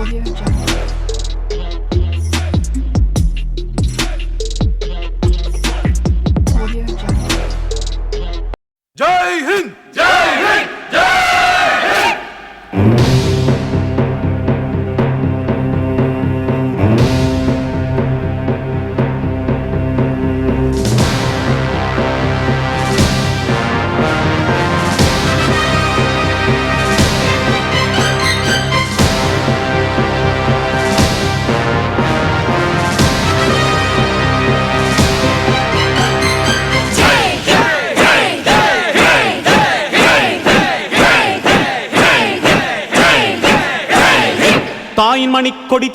जय हिंद जय हिंद जय हिंद।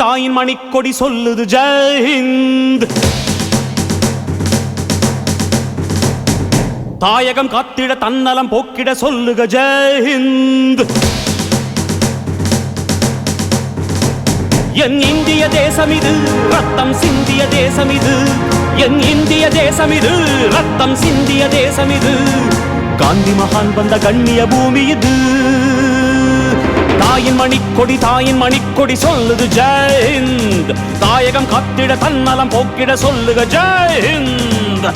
தாயின் மணிக்கொடி சொல்லுது ஜெய் ஹிந்த். தாயகம் காத்திட தன்னலம் போக்கிட சொல்லுக ஜெய் ஹிந்த். என் இந்திய தேசம் இது ரத்தம் சிந்திய தேசம் இது. என் இந்திய தேசம் இது ரத்தம் சிந்திய தேசம் இது. காந்தி மகான் வந்த கண்ணிய பூமி இது. தாயின் மணிக்கொடி சொல்லுது ஜெய் ஹிந்த். தாயகம் காத்திட தன்னலம் போக்கிட சொல்லுக ஜெய் ஹிந்த்.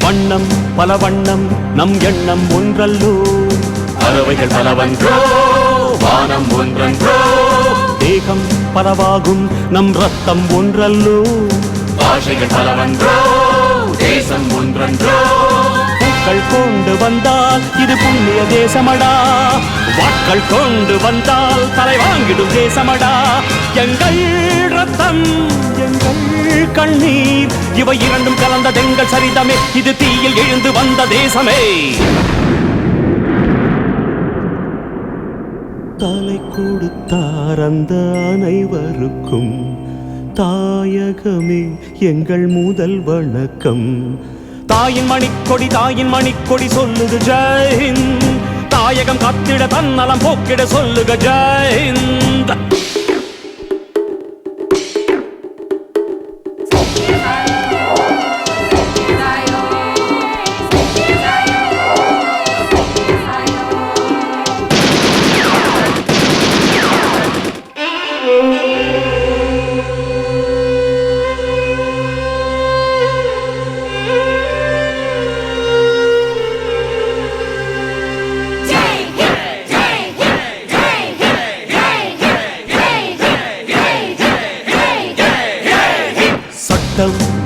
வண்ணம் பல வண்ணம் நம் எண்ணம் ஒன்றல்லோ. பறவைகள் பலவன்றோ வானம் ஒன்றன்றோ. தேகம் பலவாகும் நம் ரத்தம் ஒன்றல்லோ. பாஷைகள் பலவன்றோ தேசம் ஒன்றன்றோ. பூக்கள் கொண்டு வந்தால் இது புண்ணிய தேசமடா. வாட்கள் கொண்டு வந்தால் தலை வாங்கிடும் தேசமடா. எங்கள் ரத்தம் எங்கள் கண்ணீர் இவை இரண்டும் கலந்த தெங்கள் சரிதமே. இது தீயில் எழுந்து வந்த தேசமே. தலை கொடுத்தார் அந்த அனைவருக்கும் தாயகமே எங்கள் முதல் வணக்கம். தாயின் மணிக்கொடி சொல்லுது ஜெய் ஹிந்த். தாயகம் காத்திட தன்னலம் போக்கிட சொல்லுக ஜெய் ஹிந்த்.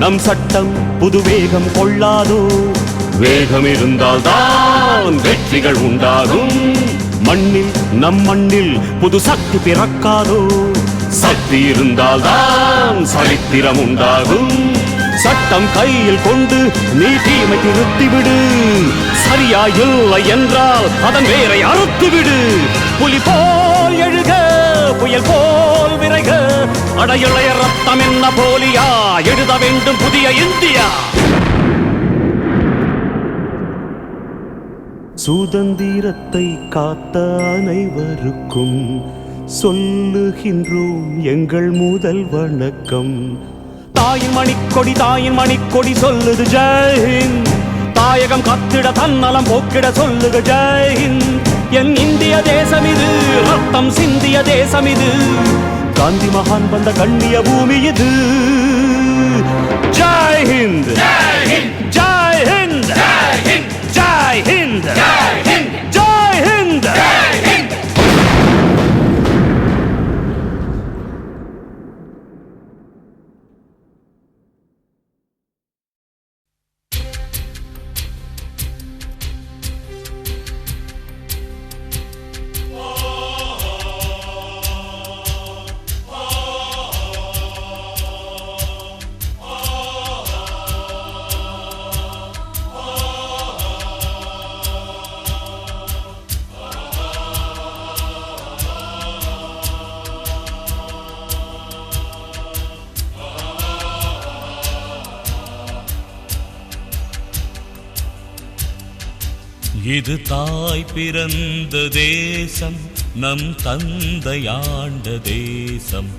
நம் சட்டம் புது வேகம் கொள்ளாதோ. வேகம் இருந்தால் தான் வெற்றிகள் உண்டாகும். மண்ணில் நம் மண்ணில் புது சக்தி பிறக்காதோ. சக்தி இருந்தால் தான் சரித்திரம் உண்டாகும். சட்டம் கையில் கொண்டு நீ தீமை திருத்திவிடு. சரியா இல்லை என்றால் அதன் வேரை அறுத்துவிடு. புலி போல் எழுக புயல் போல் விரைக. அடையுளைய ரத்தம் என்ன போலியா எழுத வேண்டும் புதிய இந்தியா. சுதந்திரத்தை காத்த அனைவருக்கும் சொல்லுகின்றோம் எங்கள் முதல் வணக்கம். தாயின் மணிக்கொடி சொல்லுது ஜெய் ஹிந்த். தாயகம் காத்திட தன்னலம் போக்கிட சொல்லுக ஜெய் ஹிந்த். என் இந்திய தேசம் இது ரத்தம் சிந்திய தேசம் இது. காந்தி மகான் வந்த கண்ணிய பூமி இது. ஜெய் ஹிந்த் ஜெய் ஹிந்த் ஜெய் ஹிந்த் ஜெய் ஹிந்த் ஜெய் ஹிந்த் ஜெய் ஹிந்த் ஜெய் ஹிந்த் ஜெய் ஹிந்த். இது தாய் பிறந்த தேசம், நம் தந்தையாண்ட தேசம்.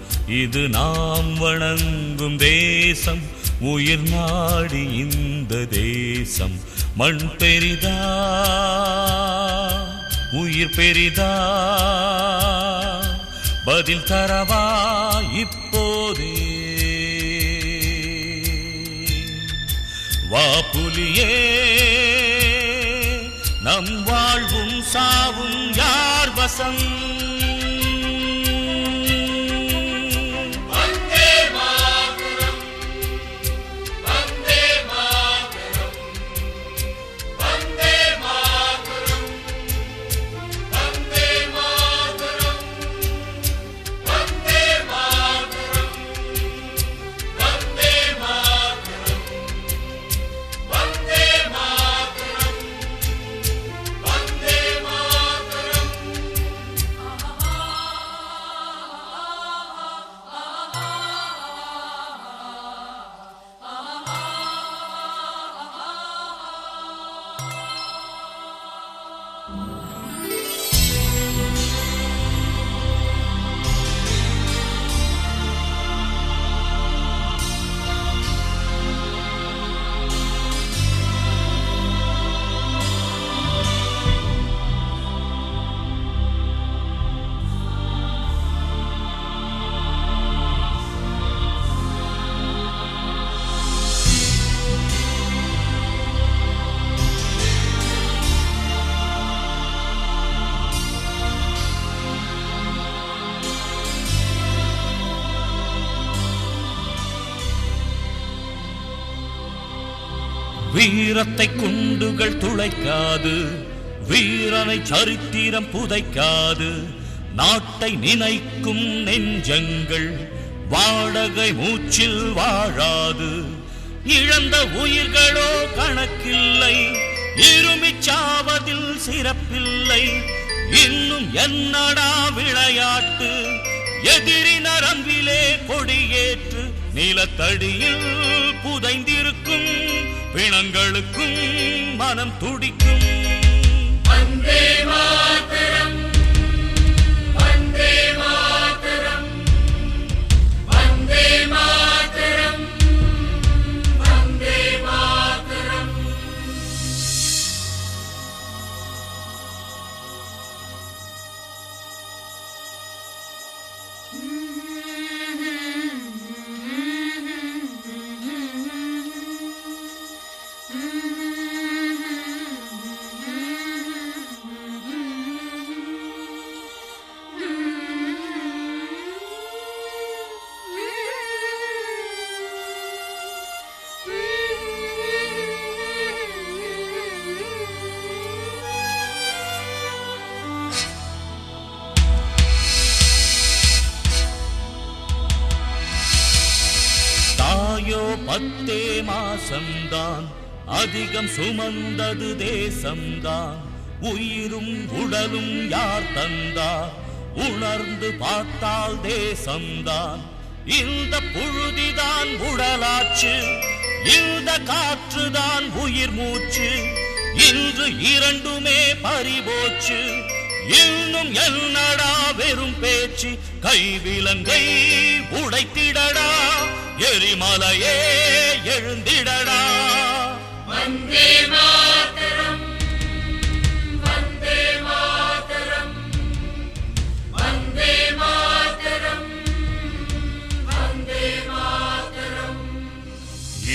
இது நாம் வணங்கும் தேசம், உயிர் நாடி இந்த தேசம். மண் பெரிதா உயிர் பெரிதா, பதில் தரவா இப்போதே. வா புலியே, நம் வாழ்வும் சாவும் யார் வசம்? வீரத்தை குண்டுகள் துளைக்காது, வீரனை சரித்திரம் புதைக்காது. நாட்டை நினைக்கும் நெஞ்சங்கள் வாடகை மூச்சில் வாழாது. இழந்த உயிர்களோ கணக்கில்லை, இருமிச்சாவதில் சிறப்பில்லை. இன்னும் என்னடா விளையாட்டு? எதிரி நரம்பிலே கொடியேற்று, நிலத்தடியில் புதைந்திருக்கும் பிணங்களுக்கும் மனம் துடிக்கும். வந்தே மாதரம், வந்தே மாதரம், வந்தே மாதரம், வந்தே மாதரம். தாயோ 10 மாசம்தான், அதிகம் சுமந்தது தேசம்தான். உயிரும் உடலும் யார் தந்தார்? உணர்ந்து பார்த்தால் தேசம்தான். இந்த புழுதிதான் உடலாச்சு, இந்த காற்றுதான் உயிர் மூச்சு. இன்று இரண்டுமே பறிபோச்சு, இன்னும் என்னடா வெறும் பேச்சு? கைவிலங்கை உடைத்திடடா, எரிமலையே எழுந்திடடா. வந்தே மாதரம், வந்தே மாதரம், வந்தே மாதரம், வந்தே மாதரம்.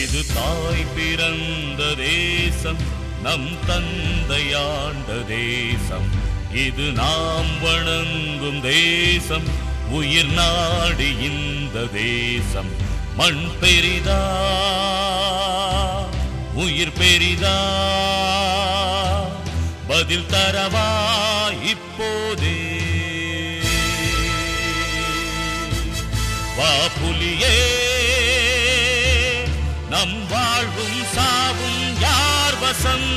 இது தாய் பிறந்த தேசம், நம் தந்தையாண்ட தேசம். இது நாம் வணங்கும் தேசம், உயிர் நாடி இந்த தேசம். மண் பெரிதா உயிர் பெரிதா, பதில் தரவா இப்போதே. வா புலியே, நம் வாழ்வும் சாவும் யார் வசம்?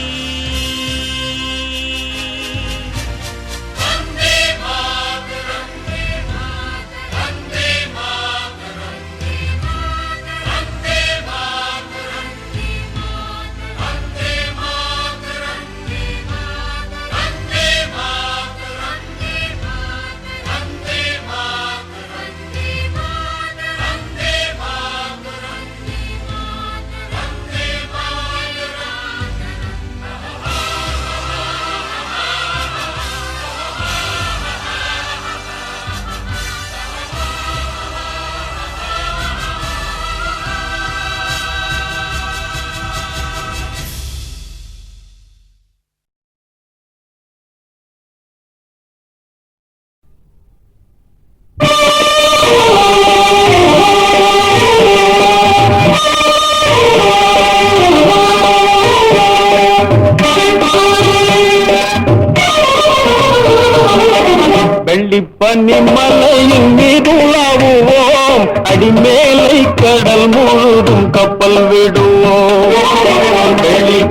பனிமலையின் மீது உலாவுவோம், அடிமேலை கடல் முழுதும் கப்பல் விடுவோம்.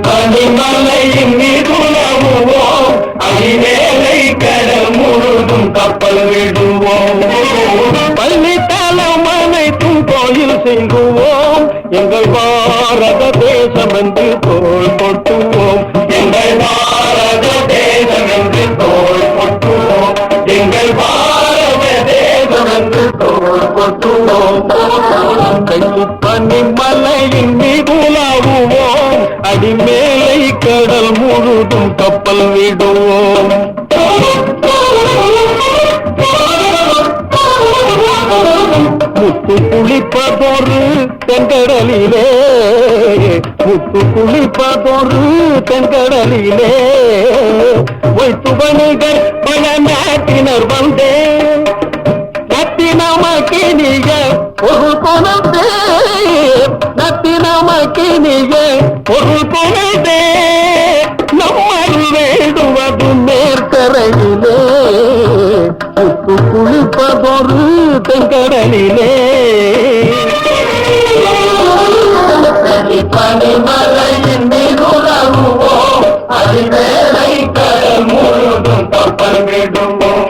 பனிமலையின் மீது உலாவுவோம், அடிமேலை கடல் முழுதும் கப்பல் விடுவோம். பள்ளித்தலம் அனைத்தும் கோயில் செய்குவோம், எங்கள் பாரத தேசம் என்று தோள் கொட்டுவோம். எங்கள் பாரத தேசம் என்று தோள் கொட்டுவோம். எங்கள் பாரத தேசம் என்று தோள் கொட்டுவோம். பனிமலையின் மீது உலாவுவோம், அடிமேலை கடல் முழுதும் கப்பல் விடுவோம். முத்து குளிப்பதொரு தென்கடலிலே, முத்து குளிப்பதொரு தென்கடலிலே, வைத்து வணிகர் பல நாட்டினர் வந்தே, நத்தினமக்கினிய ஒரு கொணந்தே, நத்தினமக்கினிய ஒரு கொணந்தே, நம்மருள் வேண்டுவது மேற்கரையிலே, முத்து குளிப்பதொரு தென்கடலிலே. பனிமலையின் மீது உலாவுவோம், அடிமேலை கடல் முழுதும் கப்பல் விடுவோம்.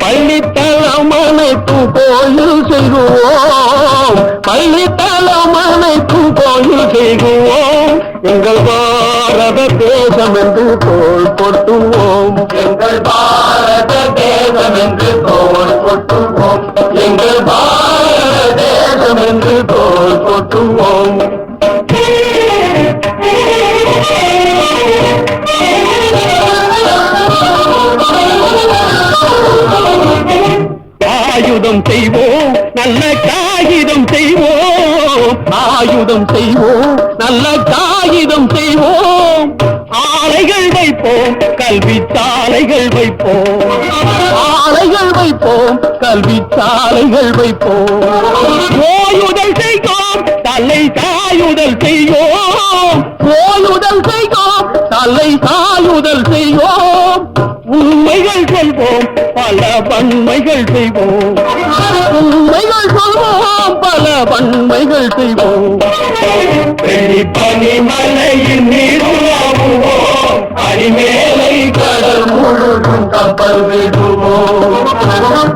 பள்ளித்தலம் அனைத்தும் கோயில் செய்குவோம், பள்ளித்தலம் அனைத்தும் கோயில் செய்குவோம். எங்கள் பாரத தேசம் என்று தோள் கொட்டுவோம். எங்கள் பாரத தேசம் என்று தோள் கொட்டுவோம். எங்கள் பாரத தேசம் என்று தோள் கொட்டுவோம். ஆயுதம் செய்வோம், நல்ல காகிதம் செய்வோம், ஆயுதம் செய்வோம், நல்ல காகிதம் செய்வோம். ஆலைகள் வைப்போம், கல்வி சாலைகள் வைப்போம், ஆலைகள் வைப்போம், கல்வி சாலைகள் வைப்போம். ஓயுதல் செய்வோம், தலை சாயுதல் செய்வோம், ஓயுதல் செய்வோம், தலை சாயுதல் செய்வோம். உண்மைகள் சொல்வோம், பல வன்மைகள் செய்வோம், உண்மைகள் சொல்வோம், பல வன்மைகள் செய்வோம். பனிமலையின் மீது உலாவுவோம், அடிமேலை கடல் முழுதும் கப்பல் விடுவோம்.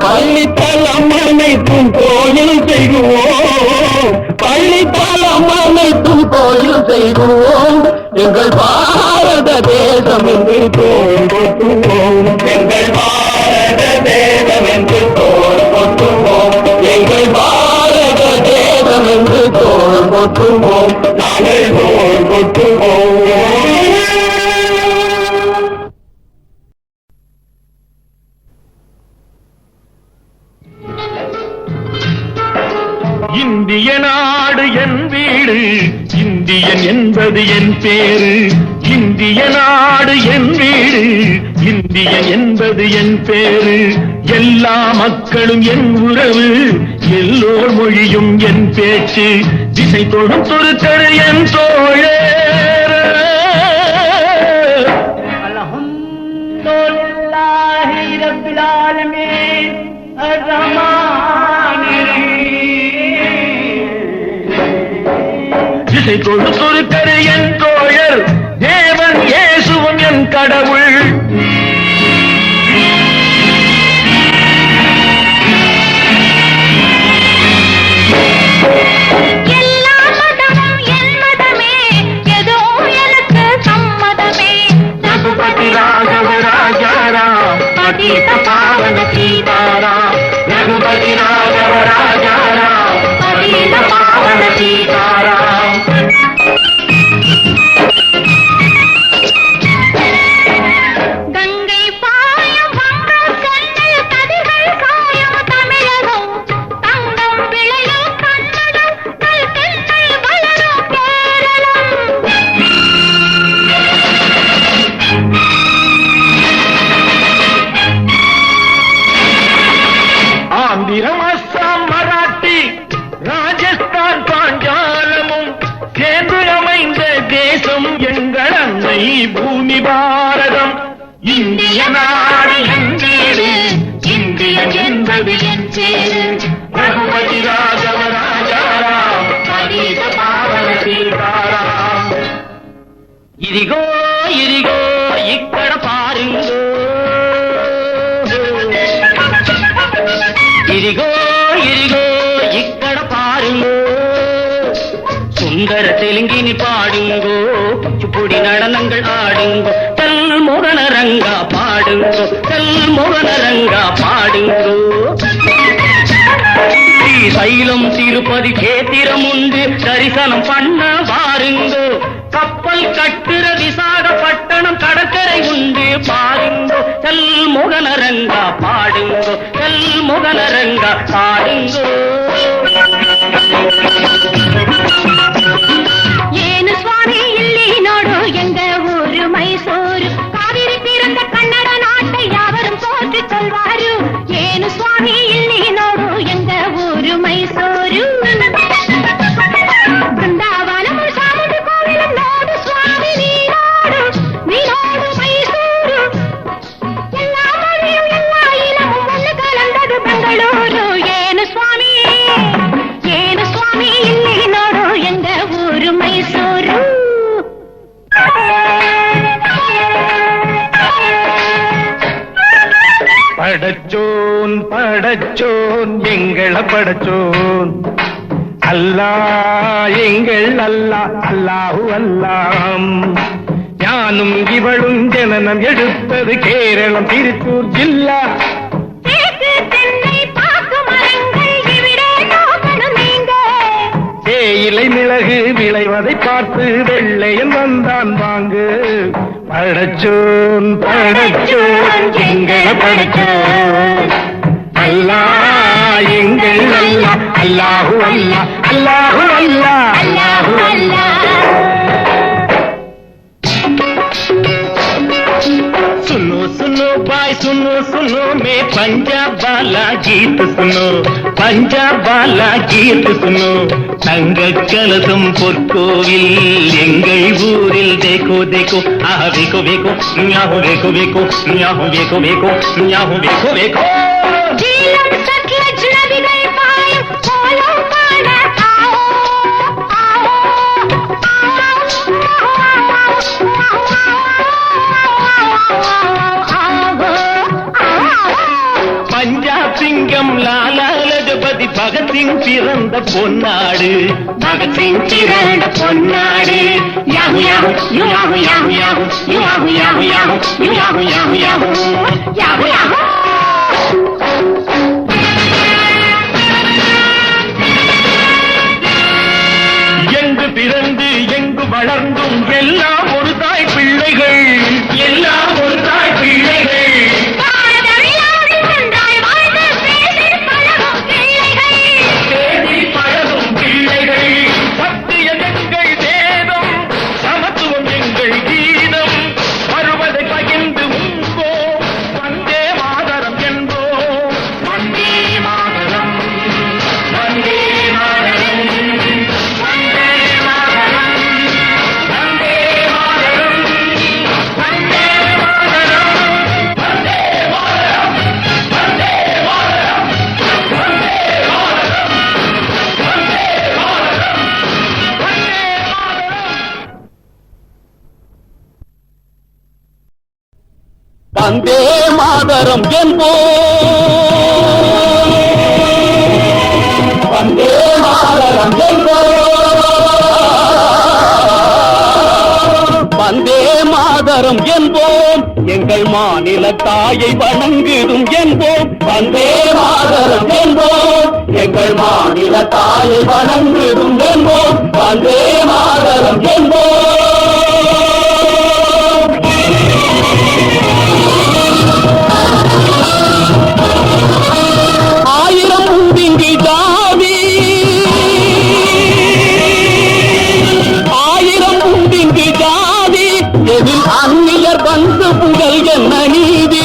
பள்ளித்தலம் அனைத்தும் கோயில் செய்குவோம், பள்ளித்தலம் அனைத்தும் கோயில் செய்குவோம். எங்கள் பாரத தேசம் என்று தோள் கொட்டுவோம். எங்கள் பாரத தேசம் என்று தோள் கொட்டுவோம். எங்கள் பாரத தேசம் என்று தோள் கொட்டுவோம். நாங்கள் தோள் கொட்டுவோம். இந்திய நாடு என் வீடு, இந்தியன் என்பது என் பேரு. இந்திய நாடு என் வீடு, இந்தியன் என்பது என் பேரு. எல்லா மக்களும் என் உறவு, எல்லோர் மொழியும் என் பேச்சு. திசை தொடும் துருத்தரு என் தோழே. அல்ஹம்துலில்லாஹி ரப்பில் ஆலமீன் அர்-ரஹ்மானிர் திசை கொடுத்தொருத்தரு என் தோழர், தேவன் இயேசுவும் என் கடவுள். எல்லா மதமும் என் மதமே, ஏதோ எனக்கு சம்மதமே. ரகுபதி ராகவ ராஜாராம், பதித பாவன சீதாராம். ரகுபதி ராகவ ராஜாராம், பதித பாவன சீதாராம். கங்கை பாயும் வங்கக் கண்ணில் கதிர்கள் காயும் தமிழகம், தங்கம் விளையும் கன்னடம், கல்கென்னை வளரும் கேரளம். ஆந்திரம், அஸ்ஸாம், மராட்டி, ராஜஸ்தான், பாஞ்சாலமும் சேர்ந்து அமைந்த தேசம் எங்கள் அன்னை பூமி பாரதம். இந்திய நாடு என் வீடு, என்பது என் பேரு. ரகுபதி ராகவ ராஜாராம் கலித பாவன சீதாராம். ఇదిగో ఇదిగో ఇక్కడ పారిందో ఇదిగో ఇదిగో ఇక్కడ పారిందో சுந்தர தெலுங்கினி பாடுங்கோ குச்சிப்புடி நடனங்கள் ஆடுங்கோ கல்முகன ரங்கா பாடுங்கோ கல்முகன ரங்கா பாடுங்கோ ஸ்ரீசைலம் திருப்பதி கேத்திரம் உண்டு தரிசனம் பண்ண பாருங்கோ கப்பல் கட்டுற விசாகப்பட்டணம் கடற்கரை உண்டு பாருங்கோ கல்முகன ரங்கா பாடுங்கோ கல்முகன ரங்கா பாடுங்கோ ಏನು ಸ್ವಾಮಿ ಇಲ್ಲಿ ನೋಡು ಎಂಗ ಊರು ಮೈಸೂರು ಕಾವೇರಿ ತೀರಂದ ಕನ್ನಡ ನಾಟ ಯಾವரும் போற்றி சொல்வாரு ಏನು ಸ್ವಾಮಿ ಇಲ್ಲಿ ನೋಡು ಎಂಗ ಊರು ಮೈಸೂರು ಬೃಂದಾವನಮು ಸಾಮುಂಡಿ ಕೋವಿಲು ನೋಡು ಸ್ವಾಮಿ ನೀನೋಡು ಮೈಸೂರು ಎಲ್ಲಾ ಮொழியும் ಎಲ್ಲಾ இனமும் ஒன்று கலந்தது பெங்களூರು ಏನು ಸ್ವಾಮಿ ಇಲ್ಲಿ ನೋಡು ಎಂಗ ಊರು ಮೈಸೂರು படச்சோன் படச்சோன் எங்கள படச்சோன் அல்லா எங்கள் அல்லா அல்லாஹு அல்லாம் ஞானும் இவளும் ஜனனம் எடுத்தது கேரளம் திருச்சூர் ஜில்லா தேக்கு தென்னை பாக்கு மரங்கள் இவிடே நோக்கணும் நீங்க தேயிலை மிளகு விளைவதை பார்த்து வெள்ளையன் வந்தான் வாங்கு படச்சோன் படச்சோன் எங்கள படச்சோன் அல்லா எங்கள் அல்லா அல்லாஹு அல்லா அல்லாஹு அல்லா அல்லாஹு அல்லாஹ் सुनो सुनो भाई सुनो मैं पंजाब वाला गीत सुनो पंजाब वाला गीत सुनो தங்க கலசம் பொற்கோவில் எங்கள் ஊரில் தேக்கோ தேக்கோ ஆஹா வேக்கோ வேக்கோ ஞாஹு வேக்கோ வேக்கோ ஞாஹு வேக்கோ வேக்கோ ஞாஹு வேக்கோ வேக்கோ ஜீலம் சட்லஜ் நதிகள் பாயும் கோலம் காண ஆவோ ஆவோ பஞ்சாப் சிங்கம் லாலா லஜபதி பகத்சிங் பிறந்த பொன்னாடு பகத்சிங் பிறந்த பொன்னாடு yahoo yahoo yahoo yahoo yahoo yahoo yahoo yahoo yahoo yahoo yahoo yahoo yahoo எங்கு பிறந்து எங்கு வளர்ந்தும் எல்லாம் ஒரு தாய் பிள்ளைகள் எல்லாம் ஒரு தாய் பிள்ளைகள் தேடி பழகும் பிள்ளைகள் சத்தியம் எங்கள் வேதம் சமத்துவம் எங்கள் கீதம் வருவதை பகிர்ந்து உண்போம் வந்தே மாதரம் என்போம் வந்தே மாதரம் வந்தே மாதரம் வந்தே மாதரம் வந்தே மாதரம் வந்தே மாதரம் வந்தே மாதரம் வந்தே மாதரம் வந்தே மாதரம் என்போ வந்தே மாதரம் என்போ வந்தே மாதரம் என்போம் எங்கள் மாநில தாயை வணங்குதும் என்போம் வந்தே மாதரம் என்போம் எங்கள் மாநில தாயை வணங்குதும் என்போம் வந்தே மாதரம் என்போம் ஆயிரம் உண்டிங்கு ஜாதி ஆயிரம் உண்டிங்கு ஜாதி எதில் அந்நியர் வந்து புகழ் என்ன நீதி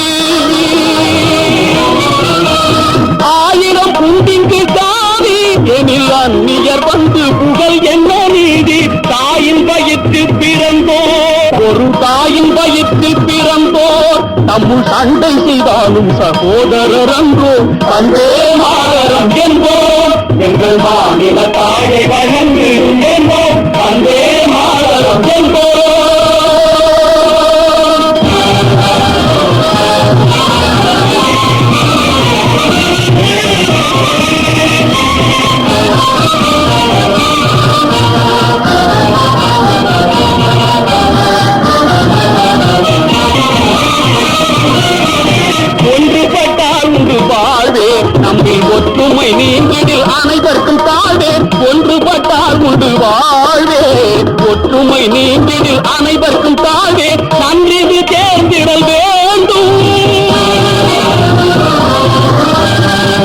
ஆயிரம் உண்டிங்கு ஜாதி எதில் அந்நியர் வந்து புகழ் என்ன நீதி தாயின் வயிற்று பிறந்தோ ஒரு தாயின் வயிற்றில் பிறந்தோர் தம்முள் சண்டை செய்தாலும் சகோதரர் அன்றோ. வந்தே மாதரம் என்போம் எங்கள் மாநில தாயை வணங்குகிறோம் என்போம். வந்தே மாதரம் என்போம். ஒன்றுபட்டால் உண்டு வாழ்வே நம்மில் ஒற்றுமை நீங்கிடில் அனைவருக்கும் தாழ்வே. ஒன்றுபட்டால் உண்டு வாழ்வே ஒற்றுமை நீங்கிடில் அனைவருக்கும் தாழ்வே. நன்றிது தேர்ந்திடல் வேண்டும்.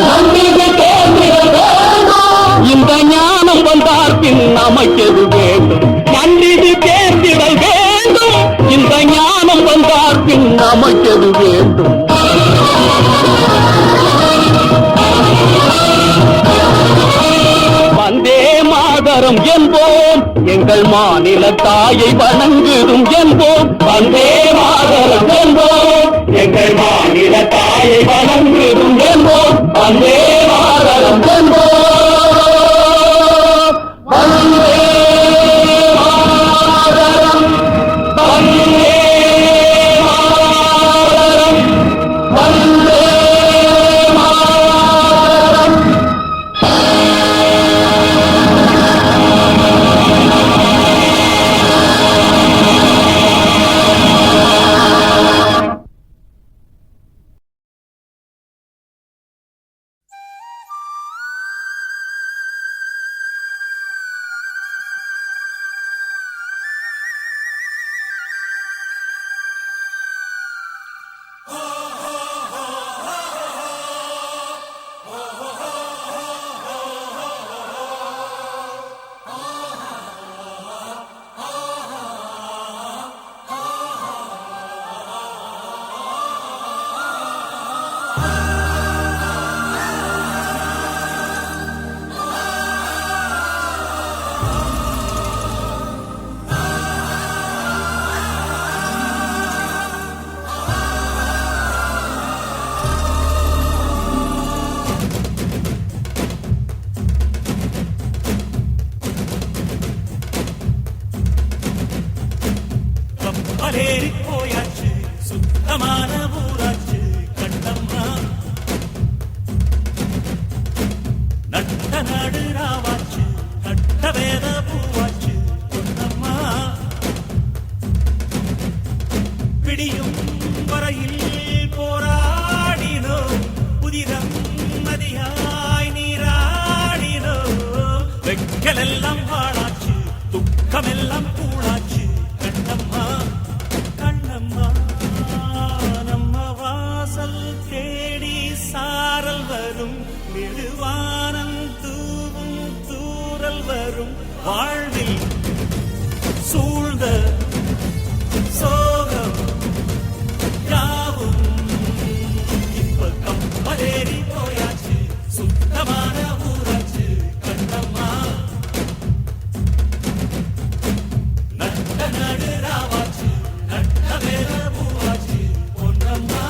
நன்றிது தேர்ந்திடல் வேண்டும். இந்த ஞானம் வந்தார் பின் நமக்கெது வேண்டும். நன்றிது தேர்ந்திடல் வேண்டும். இந்த ஞானம் வந்தார் பின் நமக்கெது வேண்டும். வந்தே மாதரம் என்போம் எங்கள் மாநில தாயை வணங்குதும் என்போம். வந்தே மாதரம் என்போம் எங்கள் மாநில தாயை வணங்குதும் என்போம். வந்தே மாதரம் என்போம். வந்தே மாதரம். வந்தே மாதரம். வந்தே மாதரம். கப்பலேறி போயாச்சு சுத்தமான ஊராச்சு கண்ணம்மா. நட்ட நாடு ராவாச்சு நட்ட வேத பூவாச்சு பொன்னம்மா. பிடியும் வரையில் போராடினோ புதிரம் நதியாய் நீராடினோ. வெக்கலெல்லாம் வாழாச்சு துக்கமெல்லாம் கூழாச்சு கண்ணம்மா. கண்ணம்மா நம்ம வாசல் தேடி சாரல் வரும். நெடுவானம் தூவும் தூரல் வரும். வாழ்வில் சூழ்ந்த சோகம் யாவும் இப்ப கப்பலேறி போயாச்சு சுத்தமான ஊராச்சு கண்ணம்மா. நட்ட நடு ராவாச்சு நட்ட வேற பூவாச்சு பொன்னம்மா.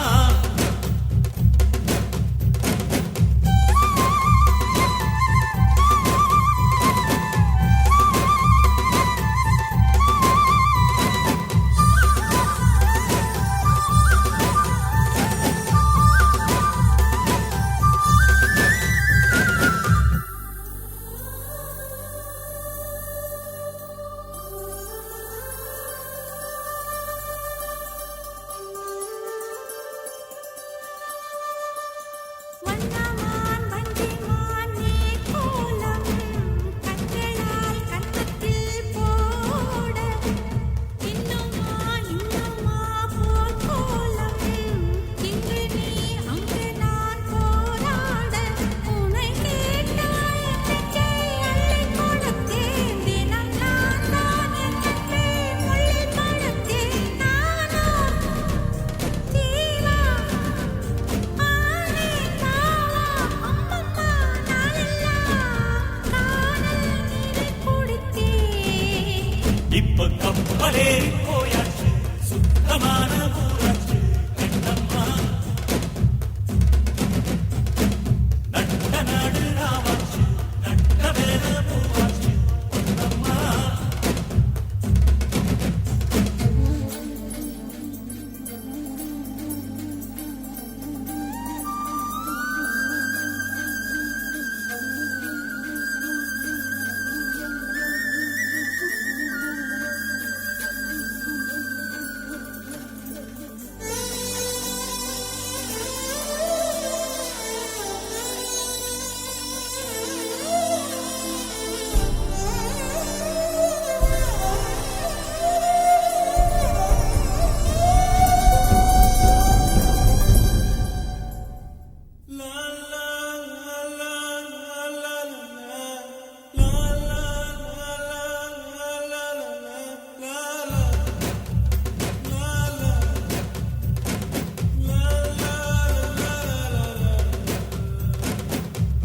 வண்ணமான் வஞ்சிமான் நீர் கோலம் கண்களால் கன்னத்தில் போட. இன்னுமா போர் கோலம் இங்கு நீ அங்கு நான் போராட. உனை கேட்டாய் நெஞ்சை அள்ளிக் கொடுத்தேன். தினம் நான் தான் என்னை முள்ளில் படுத்தேன். நானோ தீவா ஆனே தாவா அம்மம்மா. நாளெல்லாம் காணல் நீரை குடித்தேன். இப்ப கப்பலேறி போயாச்சு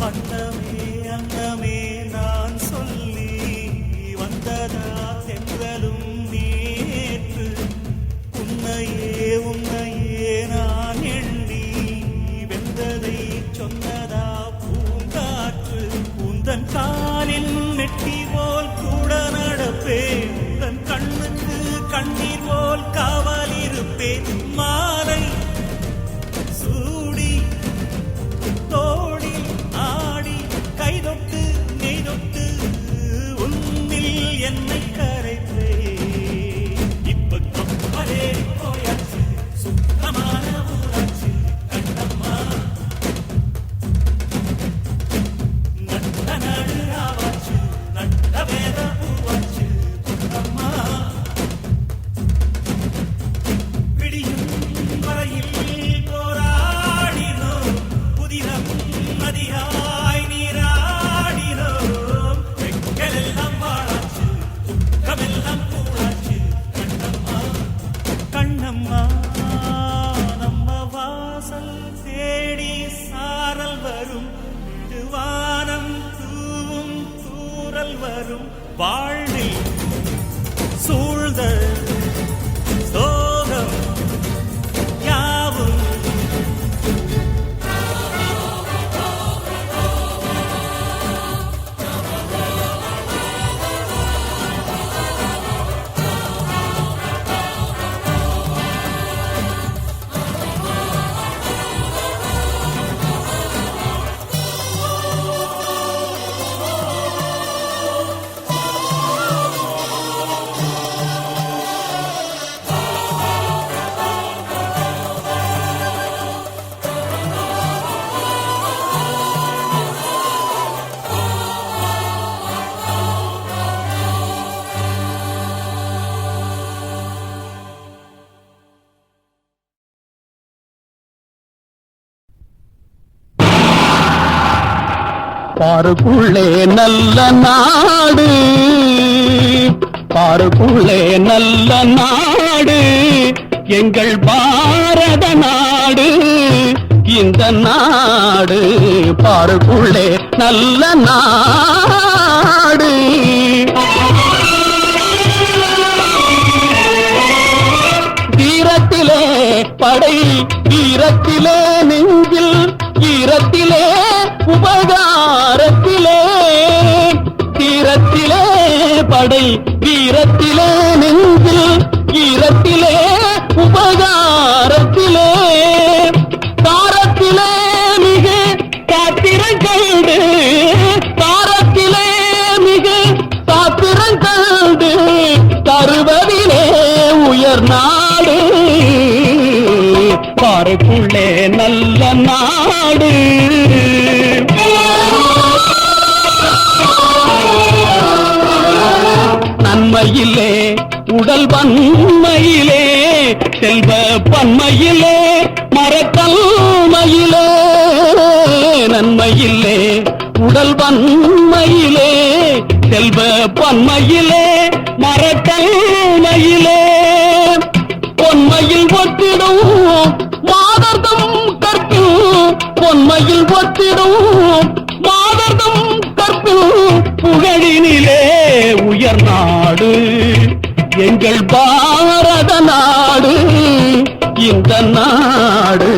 அன்னமே அன்னமே நான் சொல்லி வந்ததா சென்றலும் நேற்று உன்னையே உன்னையே நான் எண்ணி வென்றதை சொன்னதா பூங்காற்று உந்தன் காலில் நெட்டி போல் கூட நடப்பேன் உந்தன் கண்ணுக்கு கண்ணீர் போல் காவல் இருப்பேன் மாலை சூடி தோடில் ஆடி கைதொட்டு நெய்தொட்டு உன்னில் என்னை கரைப்பே இப்ப கப்பலே போயாச்சு சுத்தமான ஊராட்சி கண்ணம்மா நட்ட நாடு ஆவாச்சு நட்ட வேத பூவாச்சு கண்ணம்மா பிடியும் வரையில் போராடினோம் புதிரம் நதியாய் நீராடினோம் எங்களெல்லாம் வாழாச்சு துக்கமெல்லாம் கூடாச்சு கண்ணம்மா கண்ணம்மா நம்ம வாசல் தேடி சாரல் வரும் வானம் தூவும் தூரல் வரும் வாழ்வில் சூழ்ந்த சோகம் யாவும் பாருக்குள்ளே நல்ல நாடு பாருக்குள்ளே நல்ல நாடு எங்கள் பாரத நாடு இந்த நாடு பாருக்குள்ளே நல்ல நாடு வீரத்திலே படை வீரத்திலே நெஞ்சில் ஈரத்திலே உபகாரத்திலே தீரத்திலே படை வீரத்திலே நெஞ்சில் ஈரத்திலே உபகாரத்திலே தாரத்திலே மிக காத்திரங்கண்டு தாரத்திலே மிக காத்திரங்கண்டு தருவதிலே உயர் நாடு பாருக்குள்ளே நல்ல நாடு நன்மையிலே உடல் வன்மையிலே செல்வ பன்மையிலே மரக்கல்மையிலே நன்மையிலே உடல் வன்மையிலே செல்வ பன்மையிலே மரக்கல்மையிலே பொன்மையில் ஒத்திடும் மாதர்தம் கற்பில் பொன்மையில் ஒத்திடும் மாதர்தம் கற்பில் புகழினிலே உயர் நாடு எங்கள் பாரத நாடு இந்த நாடு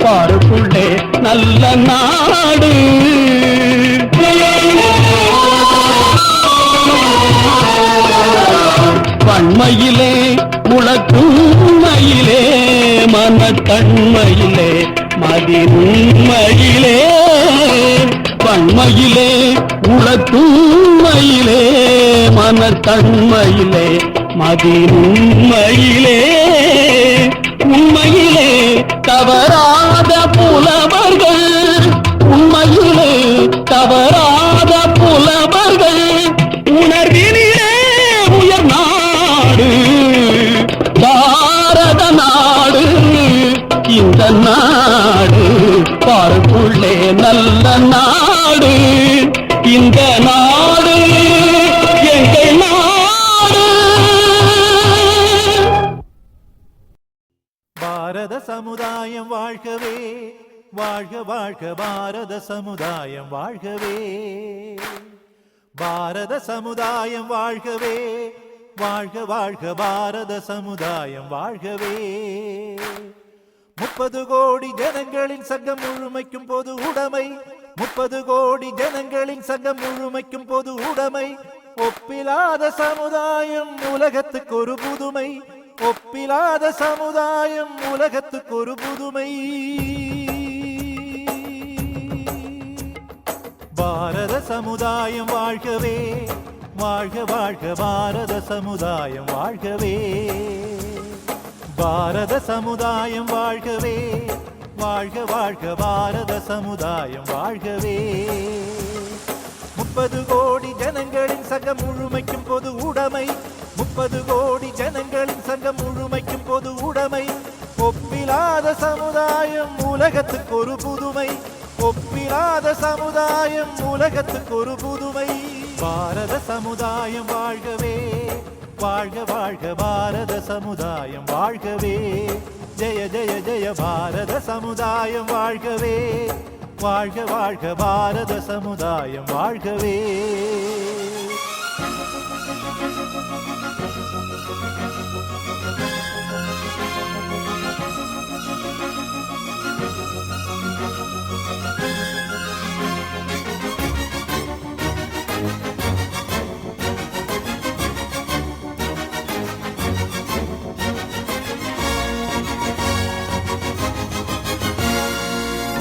பாருக்குள்ளே நல்ல நாடு. வன்மையிலே முழக்கும்மையிலே மனத்தன்மையிலே மதிருண்மையிலே வன்மையிலே உளத்தும்மையிலே மனத்தன்மையிலே மதிருண்மையிலே உண்மையிலே தவறாத புலவர்கள் உண்மையிலே தவறாத புலவர்கள் உணர்வினிலே உயர் நாடு பாரத நாடு இந்த நாடு பார்க்குள்ளே நல்ல நாடு இந்த நாடு எங்கள் நாடு. பாரத சமுதாயம் வாழ்கவே வாழ்க வாழ்க பாரத சமுதாயம் வாழ்கவே பாரத சமுதாயம் வாழ்கவே வாழ்க வாழ்க பாரத சமுதாயம் வாழ்கவே 30 கோடி ஜனங்களின் சங்கம் முழுமைக்கும் பொது உடைமை 30 கோடி ஜனங்களின் சங்கம் முழுமைக்கும் பொது உடைமை ஒப்பிலாத சமுதாயம் உலகத்துக்கு ஒரு புதுமை ஒப்பிலாத சமுதாயம் உலகத்துக்கு ஒரு புதுமை பாரத சமுதாயம் வாழ்கவே வாழ்க வாழ்க பாரத சமுதாயம் வாழ்கவே பாரத சமுதாயம் வாழ்கவே வாழ்க வாழ்க பாரத சமுதாயம் வாழ்கவே 30 கோடி ஜனங்களின் சங்கம் முழுமைக்கும் பொது உடைமை 30 கோடி ஜனங்களின் சங்கம் முழுமைக்கும் பொது உடைமை ஒப்பிலாத சமுதாயம் உலகத்துக்கு ஒரு புதுமை ஒப்பிலாத சமுதாயம் உலகத்துக்கு ஒரு புதுமை பாரத சமுதாயம் வாழ்கவே வாழ்க வாழ்க பாரத சமுதாயம் வாழ்கவே ஜெய ஜெய ஜெய பாரத சமுதாயம் வாழ்கவே வாழ்க வாழ்க பாரத சமுதாயம் வாழ்கவே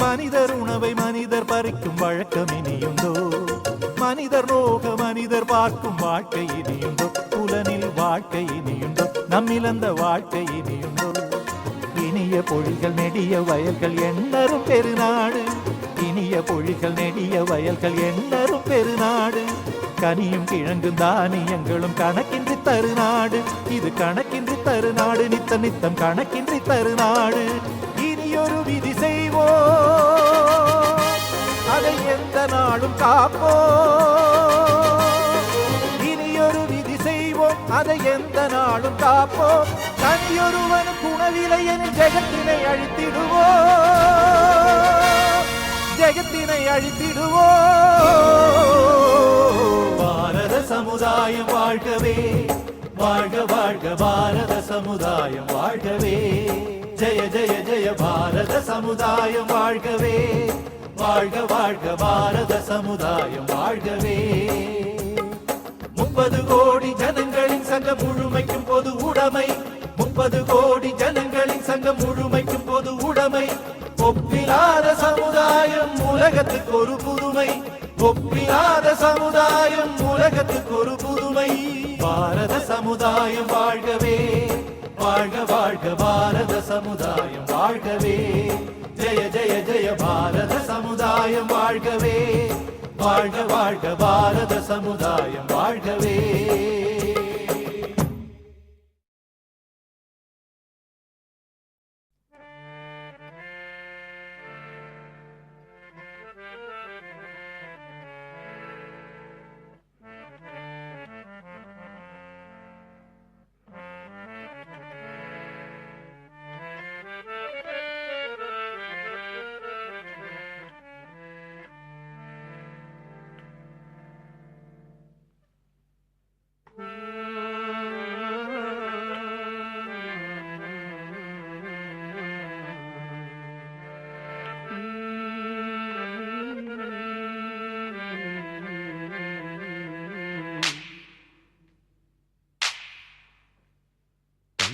மனிதர் உணவை மனிதர் பறிக்கும் வழக்கம் இனியுண்டோ மனிதர் நோக மனிதர் பார்க்கும் வாழ்க்கை இனியுண்டோ புலனில் வாழ்க்கை இனியுண்டோ நம்மிழந்த வாழ்க்கை இனியுண்டோ இனிய பொழிகள் நெடிய வயல்கள் எண்ணரும் பெருநாடு இனிய பொழிகள் நெடிய வயல்கள் எண்ணரும் பெருநாடு கனியும் கிழங்கும் தானியங்களும் கணக்கின்றி தருநாடு இது கணக்கின்றி தருநாடு நித்த நித்தம் கணக்கின்றி தருநாடு இனியொரு விதி செய்வோம் அதை எந்த நாளும் காப்போம் இனியொரு விதி செய்வோம் அதை எந்த நாளும் காப்போம் தனியொருவன் குணவிலை எனும் ஜெகத்தினை அழித்திடுவோம் ஜெகத்தினை அழித்திடுவோம் பாரத சமுதாயம் வாழ்கவே வாழ்க வாழ்க பாரத சமுதாயம் வாழ்கவே ஜெய ஜெய ஜெய பாரத சமுதாயம் வாழ்கவே வாழ்க வாழ்க பாரத சமுதாயம் வாழ்கவே 30 கோடி ஜனங்களின் சங்கம் முழுமைக்கும் பொது உடைமை 30 கோடி ஜனங்களின் சங்கம் முழுமைக்கும் பொது உடைமை ஒப்பிலாத சமுதாயம் உலகத்துக்கு ஒரு புதுமை ஒப்பிலாத சமுதாயம் உலகத்துக்கு ஒரு புதுமை பாரத சமுதாயம் வாழ்கவே வாழ்க வாழ்க பாரத சமுதாயம் வாழ்கவே ஜெய ஜெய ஜெய பாரத சமுதாயம் வாழ்கவே வாழ்க வாழ்க பாரத சமுதாயம் வாழ்கவே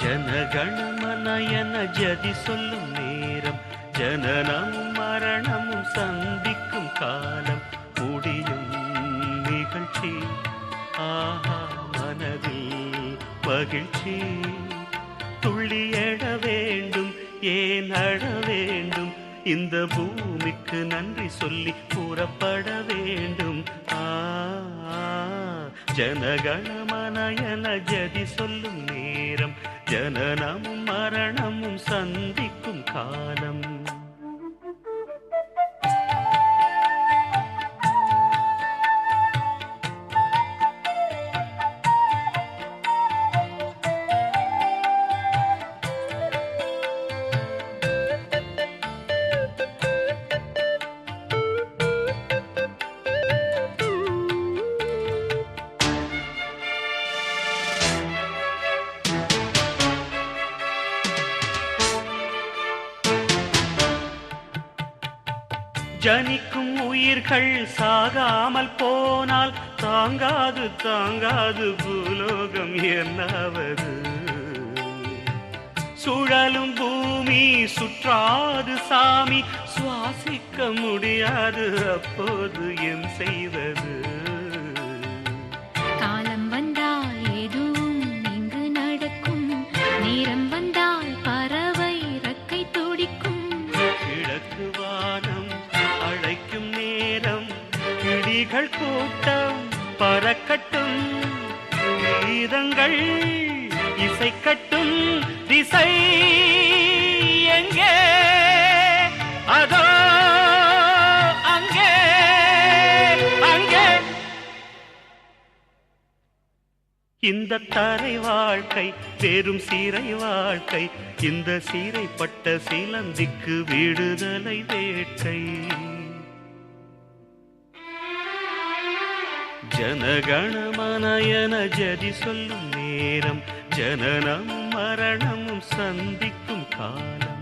ஜனகணமனயன ஜதி சொல்லும் நேரம், ஜனனமும் மரணமும் சந்திக்கும் காலம், முடியும் நிகழ்ச்சி ஆஹா மனதில் மகிழ்ச்சி. துள்ளி எழ வேண்டும், ஏன் அழ வேண்டும், இந்த பூமிக்கு நன்றி சொல்லி கூறப்பட வேண்டும். ஜனகணமனயன ஜதி சொல்லும் நேரம், ஜனனமும் மரணமும் சந்திக்கும் காலம். ஜனிக்கும் உயிர்கள் சாகாமல் போனால் தாங்காது தாங்காது பூலோகம் என்னாவது. சுழலும் பூமி சுற்றாது சாமி, சுவாசிக்க முடியாது அப்போது என் செய்வது. காலம் வந்தால் எதுவும் இங்கு நடக்கும், நேரம் வந்தால் பறவை இறக்கை துடிக்கும். கிழக்கு வானம் அழைக்கும் நேரம், கிளிகள் கூட்டம் பறக்கட்டும், கீதங்கள் இசைக்கட்டும். திசை எங்கே? அதோ அங்கே அங்கே. இந்த தரை வாழ்க்கை பெரும் சீரை வாழ்க்கை, இந்த சீரைப்பட்ட சிலந்திக்கு விடுதலை வேட்கை. ஜனகணமனயன ஜதி சொல்லும் நேரம், ஜனனம் மரணமும் சந்திக்கும் காலம்.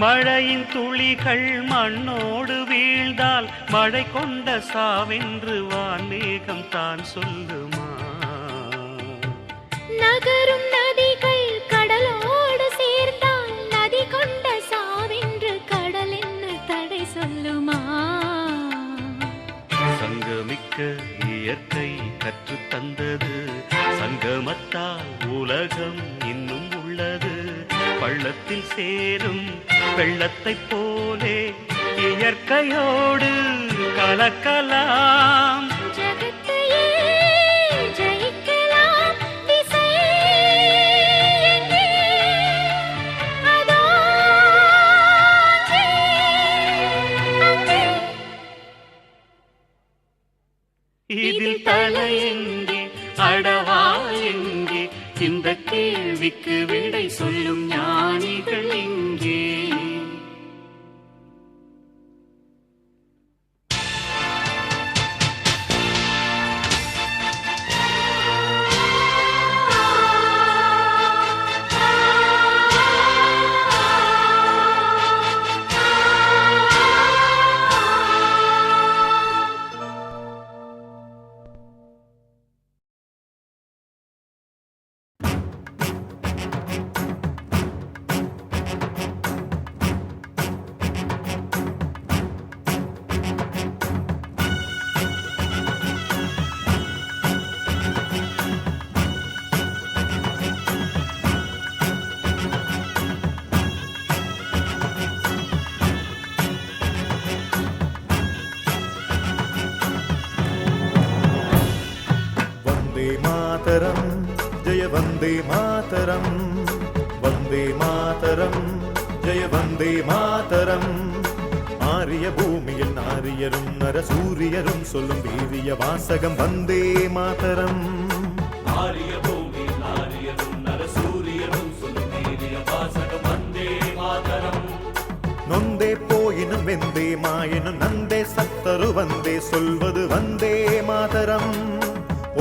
மழையின் துளிகள் மண்ணோடு வீழ்ந்தால் மழை கொண்ட சாவென்று வான்மேகம் தான் சொல்லுமா? நகரும் நதிகள் கடலோடு சேர்ந்தால் நதி கொண்ட சாவென்று கடல் என்ன தடை சொல்லுமா? சங்கமிக்க இயற்கை கற்று தந்தது, சங்கமத்தால் உலகம் இன்னும் உள்ளது. பள்ளத்தில் சேரும் வெள்ளத்தைப் போலே இயற்கையோடு கலக்கலாம். ஜகத்தையே ஜெயிக்கலாம். திசை எங்கே? அதோ அங்கே அங்கே. இதில் தலை எங்கே, அடவாள் எங்கே, இந்த கேள்விக்கு விடை சொல்லும் ஞானிகள் எங்கே? மாதரம் வந்தே மாதரம் ஜெய வந்தே மாதரம் ஆரிய பூமியில் நாரியரும் நரசூரியரும் சொல்லும் வீரிய வாசகம் வந்தே மாதரம் ஆரிய பூமியில் நாரியரும் நரசூரியரும் சொல்லும் வீரிய வாசகம் வந்தே மாதரம் நொந்தே போயினும் வெந்தே மாயினும் நந்தே சத்தரு வந்தே சொல்வது வந்தே மாதரம்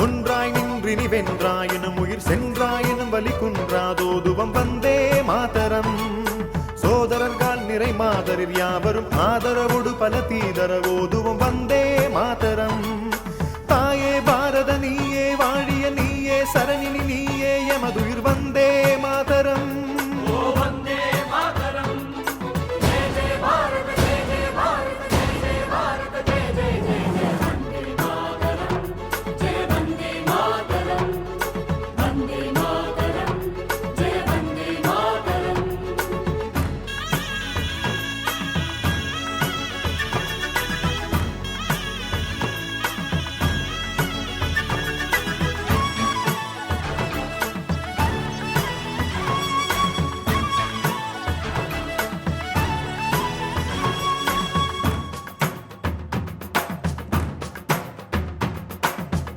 ஒன்றாய் நின்றினி வென்றாயினும் உயிர் சென்றாயினும் வலி குன்றாதோதுவம் வந்தே மாதரம் சோதரர்கள் நிறை மாதரில் யாவரும் ஆதரவோடு பல தீதரவோதுவம் வந்தே மாதரம் தாயே பாரத நீயே வாழிய நீயே சரணினி நீயே எமதுயிர் வந்தே மாதரம்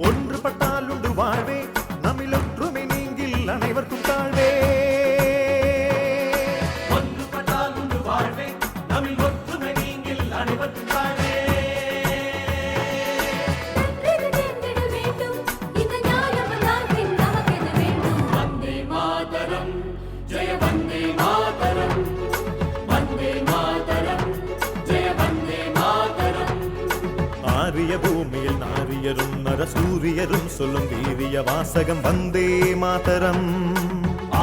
ஒன்றுபட்டால் உண்டு வாழ்வே நம்மில் ஒற்றுமை நீங்கில் அனைவருக்கும் தாழ்வே ஒன்றுபட்டால் உண்டு வாழ்வே நம்மில் ஒற்றுமை நீங்கில் அனைவருக்கும் தாழ்வே வந்தே மாதரம் ஜெய வந்தே மாதரம் வந்தே மாதரம் ஜெய வந்தே மாதரம் ஆரிய பூமியில் நாரியரும் நரசூரியரும் சொல்லும் வீரிய வாசகம் வந்தே மாதரம்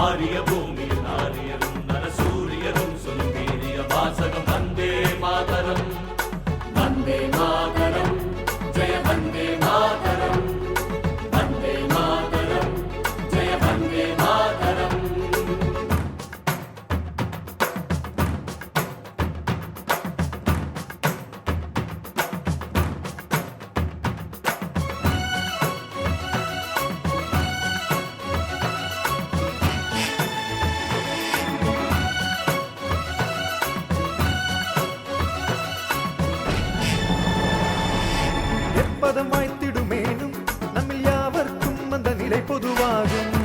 ஆரிய பூமியில் நாரியரும் நரசூரியரும் சொல்லும் வீரிய வாசகம் வந்தே மாதரம் வந்தே மாதரம் ஜெய வந்தே மாதரம் வந்தே மாதரம் ஜெய வந்தே மாதரம் எப்பதம் வாய்த்திடுமேனும் நம்மில் யாவர்க்கும் அந்த நிலை பொதுவாகும்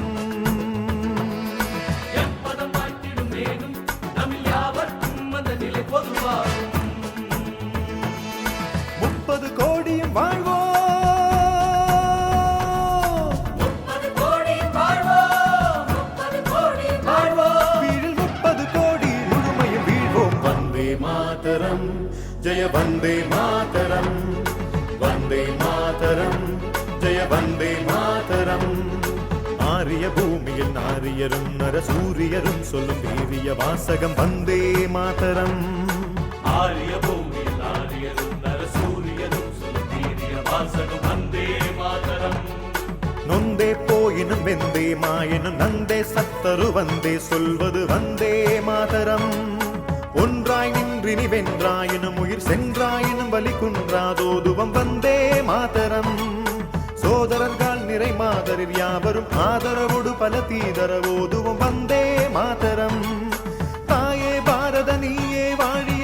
எப்பதம் வாழ்த்திடும் மேலும் நம்மில் யாவர்க்கும் அந்த நிலை பொதுவாகும் 30 கோடியும் வாழ்வோ 30 கோடி வாழ்வோம் 30 கோடி வாழ்வோம் வீழில் 30 கோடி முழுமையும் வீழ்வோம் வந்தே மாதரம் ஜெய வந்தே மாதரம் வந்தே மாதரம் ஜெய வந்தே மாதரம் ஆரிய பூமியில் நாரியரும் நரசூரியரும் சொல்லும் வீரிய வாசகம் வந்தே மாதரம் ஆரிய பூமியில் நாரியரும் நரசூரியரும் சொல்லும் வீரிய வாசகம் வந்தே மாதரம் நொந்தே போயினும் வெந்தே மாயினும் நந்தே சத்தரு வந்தே சொல்வது வந்தே மாதரம் ஒன்றாய் நின்றினி வென்றாயினும் உயிர் சென்றாயினும் வலி குன்றாதோதுவம் வந்தே மாதரம் சோதரர்கள் நிறை மாதரில் யாவரும் ஆதரவோடு பல தீதரவோதுவம் வந்தே மாதரம் தாயே பாரத நீயே வாழி